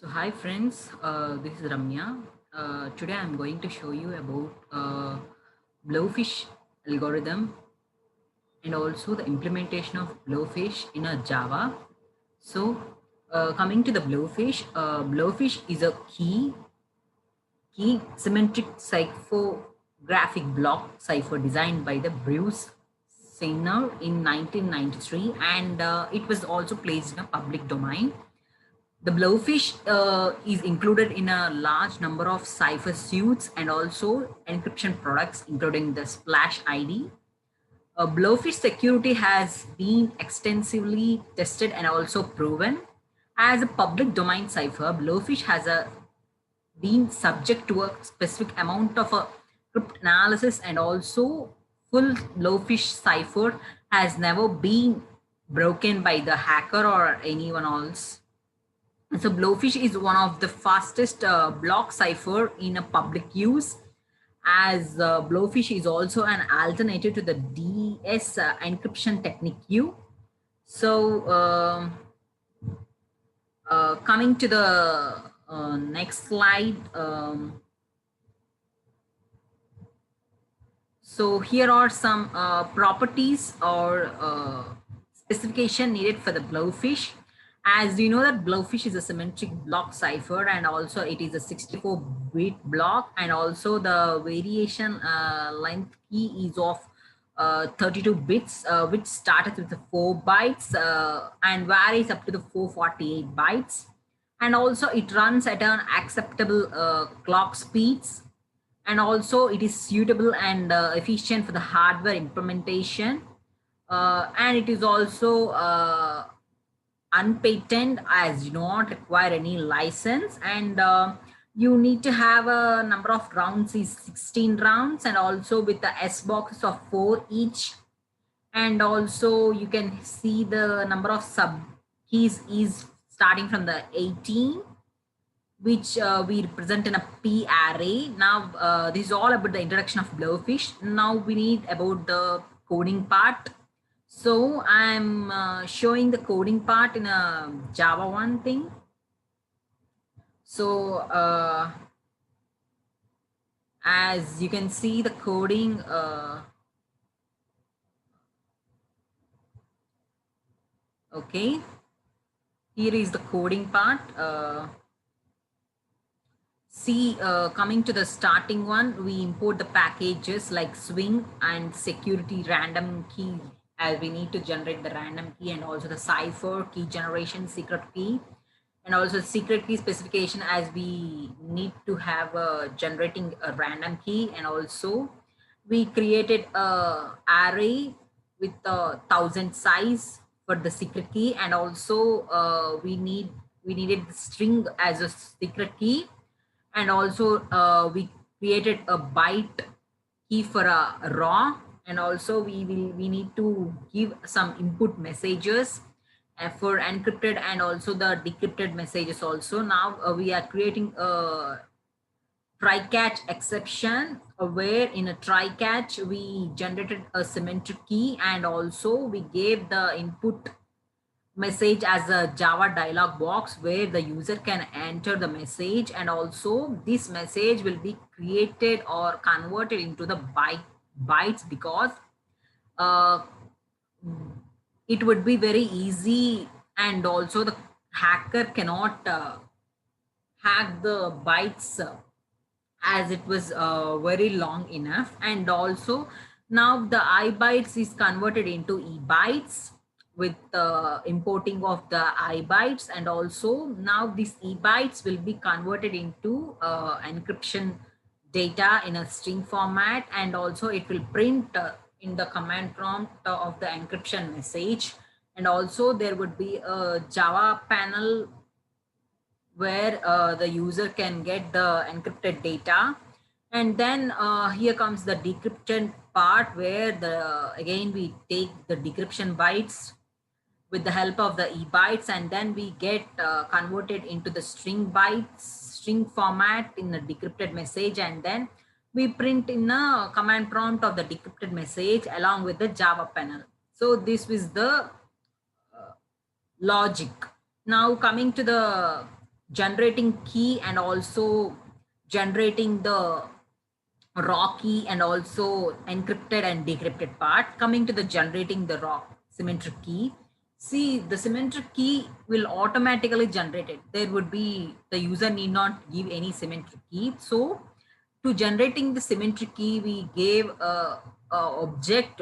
So hi friends, this is Ramya. Today I'm going to show you about Blowfish algorithm and also the implementation of Blowfish in a Java. So coming to the Blowfish is a key symmetric cipherographic block cipher designed by the Bruce Sainer in 1993, and it was also placed in a public domain. The Blowfish is included in a large number of cipher suites and also encryption products, including the Splash ID. Blowfish security has been extensively tested and also proven. As a public domain cipher, Blowfish has been subject to a specific amount of cryptanalysis, and also full Blowfish cipher has never been broken by the hacker or anyone else. So Blowfish is one of the fastest block cipher in a public use, as Blowfish is also an alternative to the DS encryption technique U. So coming to the next slide. So here are some properties or specification needed for the Blowfish. As you know that Blowfish is a symmetric block cipher, and also it is a 64-bit block, and also the variation length key is of 32 bits, which started with the 4 bytes and varies up to the 448 bytes. And also it runs at an acceptable clock speeds, and also it is suitable and efficient for the hardware implementation, and it is also unpatented, as you do not require any license, and you need to have a number of rounds is 16 rounds, and also with the S box of 4 each. And also you can see the number of sub keys is starting from the 18, which we represent in a P array. Now, this is all about the introduction of Blowfish. Now we need about the coding part. So I'm showing the coding part in a Java 1 thing. So as you can see the coding, okay, here is the coding part. See, coming to the starting one, we import the packages like swing and security random key, as we need to generate the random key, and also the cipher key generation secret key, and also secret key specification, as we need to have generating a random key. And also we created a array with a 1,000 size for the secret key, and also we needed the string as a secret key, and also we created a byte key for a raw, and also we need to give some input messages for encrypted and also the decrypted messages also. Now we are creating a try-catch exception, where in a try-catch we generated a symmetric key, and also we gave the input message as a Java dialog box where the user can enter the message, and also this message will be created or converted into the bytes, because uh, it would be very easy, and also the hacker cannot hack the bytes as it was very long enough. And also now the I bytes is converted into E bytes with importing of the I bytes, and also now these E bytes will be converted into encryption data in a string format, and also it will print in the command prompt of the encryption message. And also there would be a Java panel where the user can get the encrypted data. And then here comes the decryption part, where the again we take the decryption bytes with the help of the E bytes, and then we get converted into the string bytes, string format in the decrypted message, and then we print in a command prompt of the decrypted message along with the Java panel. So this was the logic. Now coming to the generating key and also generating the raw key and also encrypted and decrypted part. Coming to the generating the raw symmetric key, see the symmetric key will automatically generate it. There would be, the user need not give any symmetric key. So to generating the symmetric key, we gave a object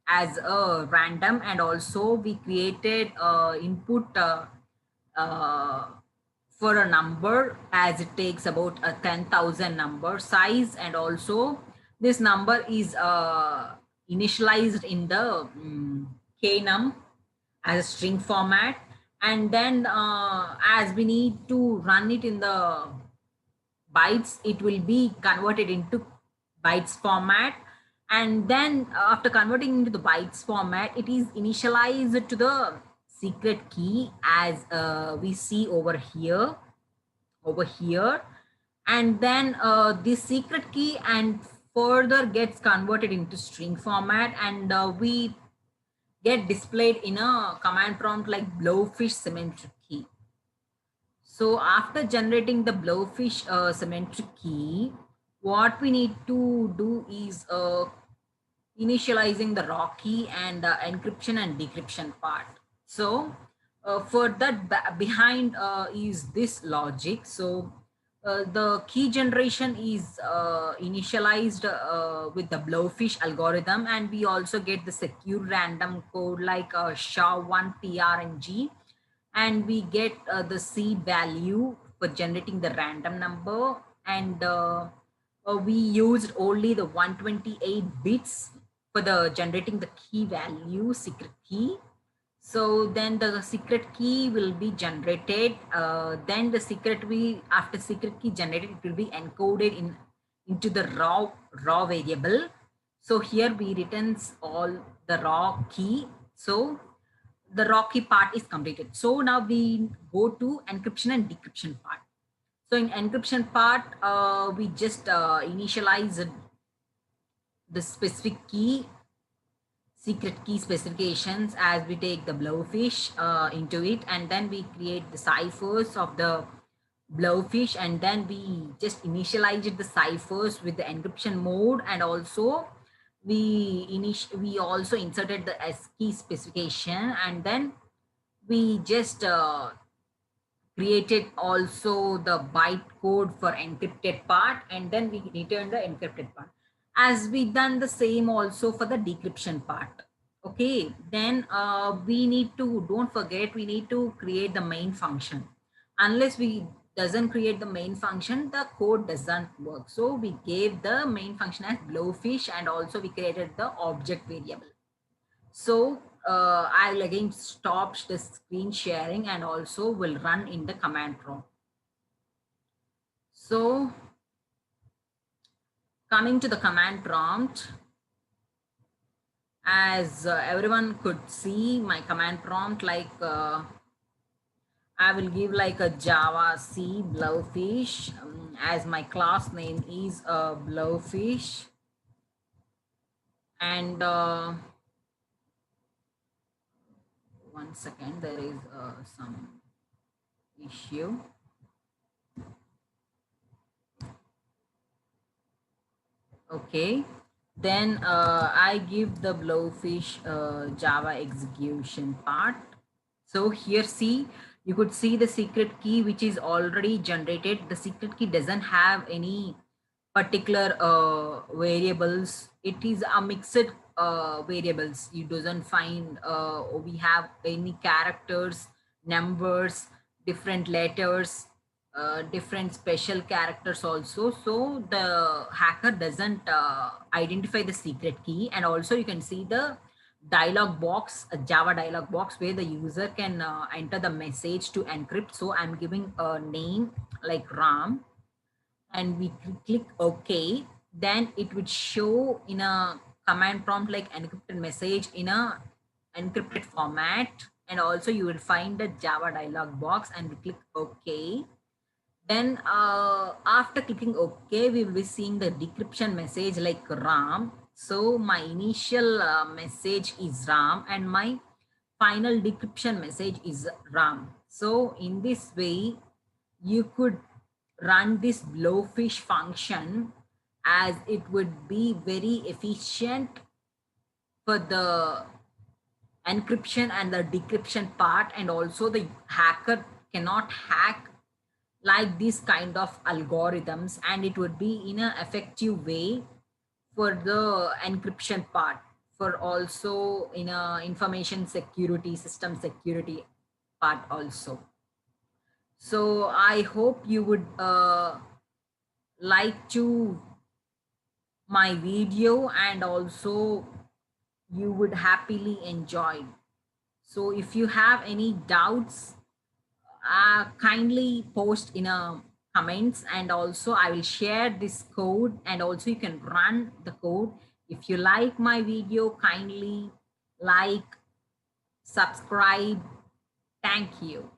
as a random, and also we created input uh, for a number, as it takes about a 10,000 number size, and also this number is initialized in the knum as a string format. And then as we need to run it in the bytes, it will be converted into bytes format. And then after converting into the bytes format, it is initialized to the secret key, as we see over here. And then this secret key and further gets converted into string format, and we get displayed in a command prompt like blowfish symmetric key. So after generating the blowfish symmetric key, what we need to do is initializing the raw key and encryption and decryption part. So for that behind is this logic. So the key generation is initialized with the blowfish algorithm, and we also get the secure random code like SHA-1 PRNG, and we get the seed value for generating the random number. And we used only the 128 bits for the generating the key value, secret key. So then the secret key will be generated. Then the secret key, after secret key generated, it will be encoded into the raw variable. So here we returns all the raw key. So the raw key part is completed. So now we go to encryption and decryption part. So in encryption part, we just initialize the specific key, secret key specifications, as we take the blowfish into it, and then we create the ciphers of the blowfish, and then we just initialized the ciphers with the encryption mode, and also we also inserted the ASCII specification, and then we just created also the byte code for encrypted part, and then we return the encrypted part, as we done the same also for the decryption part. Okay, then we need to, don't forget, we need to create the main function. Unless we doesn't create the main function, the code doesn't work. So we gave the main function as blowfish, and also we created the object variable. So I'll again stop the screen sharing and also will run in the command prompt. So coming to the command prompt, as everyone could see my command prompt, like I will give like a Java C blowfish, as my class name is blowfish, and one second, there is some issue. Okay, then I give the blowfish Java execution part. So here, see, you could see the secret key which is already generated. The secret key doesn't have any particular variables. It is a mixed variables. You doesn't find we have any characters, numbers, different letters, different special characters also. So the hacker doesn't identify the secret key. And also you can see the dialog box, a Java dialog box, where the user can enter the message to encrypt. So I'm giving a name like Ram, and we click OK. Then it would show in a command prompt like encrypted message in a encrypted format. And also you will find the Java dialog box, and we click OK. Then after clicking OK, we will be seeing the decryption message like Ram. So my initial message is Ram, and my final decryption message is Ram. So in this way, you could run this blowfish function, as it would be very efficient for the encryption and the decryption part, and also the hacker cannot hack like this kind of algorithms, and it would be in an effective way for the encryption part, for also in a information security, system security part also. So I hope you would like to my video, and also you would happily enjoy. So if you have any doubts, kindly post in a comments, and also I will share this code, and also you can run the code. If you like my video, kindly like, subscribe. Thank you.